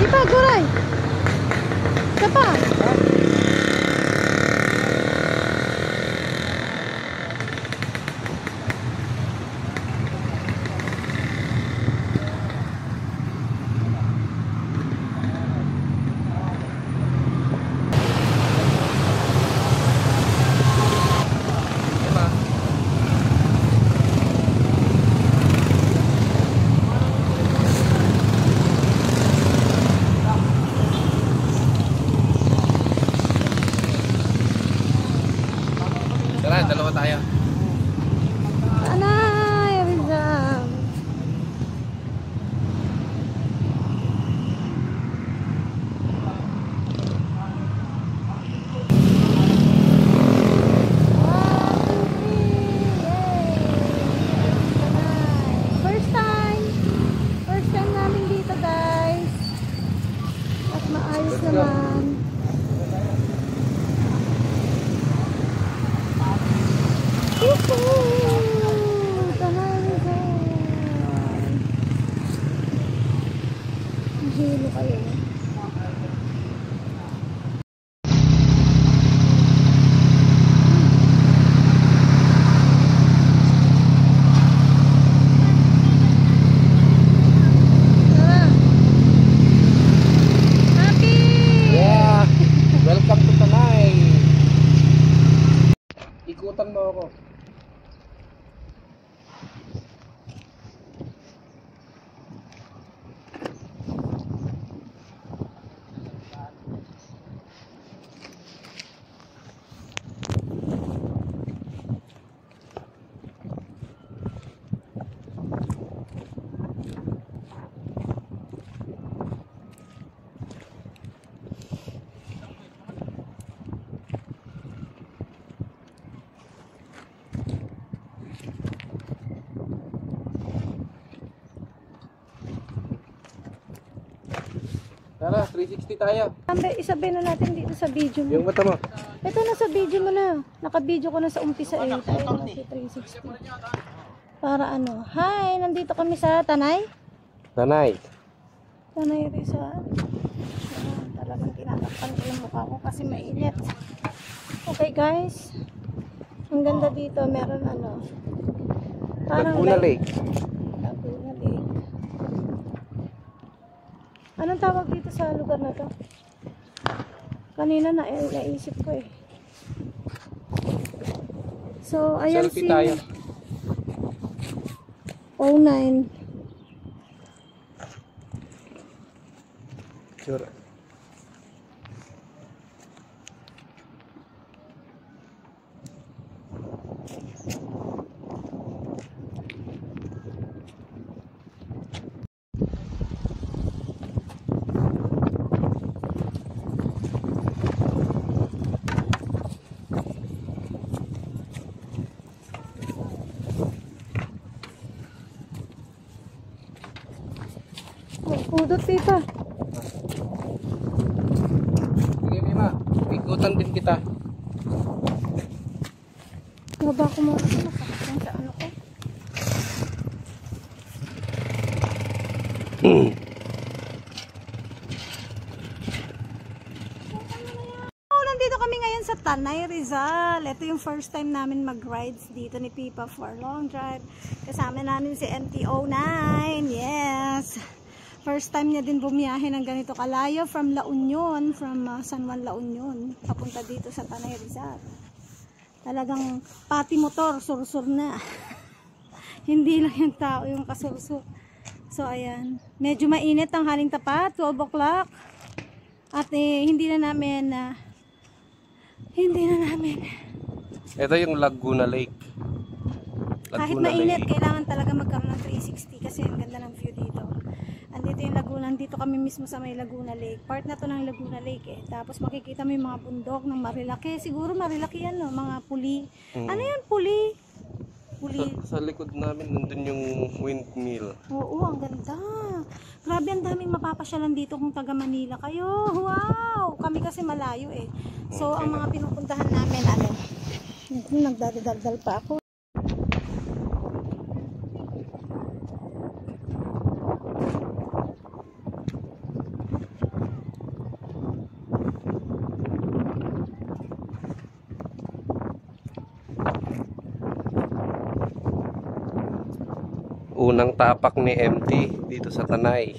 pa, Guray. Isa pa. Dalawa tayo. Tanay Rizal. First time namin dito, guys. At maayos naman. Hilo kayo. Yeah! Welcome to Tanay! Ikutan mo ako. Tara, 360 tayo. Isabay na natin dito sa video mo. Yung mata mo. Ito na sa video mo na. Naka-video ko na sa umpisa eh. Tayo na si 360. Para ano. Hi! Nandito kami sa Tanay. Tanay. Tanay Rizal. Talagang tinatakpan ko yung mukha ko kasi mainit. Okay guys. Ang ganda dito. Meron ano. Parang Laguna Lake. Laguna Lake. Anong tawag dito sa lugar na to? Kanina naisip ko eh. So, ayan Selfie si tayo. 09. Sure. Pudot tita. Sige, Mima. Ikutan din kita. Baba ko muna sa ano ko. Nandito kami ngayon sa Tanay Rizal. Ito yung first time namin mag-rides dito ni Pipa for long drive. Kasama namin si MT-09. Yes. First time niya din bumiyahe ng ganito kalayo from La Union, from San Juan La Union, papunta dito sa Tanay Rizal. Talagang pati motor, sursur na. Hindi lang yung tao yung kasursur. So ayan, medyo mainit ang haling tapat, 12 o'clock. At hindi na namin Ito yung Laguna Lake. kahit mainit, kailangan talaga magkaroon ng 360 kasi ang ganda ng view dito. Andito yung Laguna, andito kami mismo sa may Laguna Lake. Part na to ng Laguna Lake eh. Tapos makikita mo yung mga bundok ng Marilaki. Siguro Marilaki yan, no? Mga puli. Ano yan, puli? Puli. Sa likod namin, nandun yung windmill. Oo, ang ganda. Grabe, ang daming mapapasyalan dito kung taga Manila kayo. Wow! Kami kasi malayo eh. So, ang mga pinupuntahan namin, ano, nagdadaldal pa ako. unang tapak ni MT dito sa Tanay.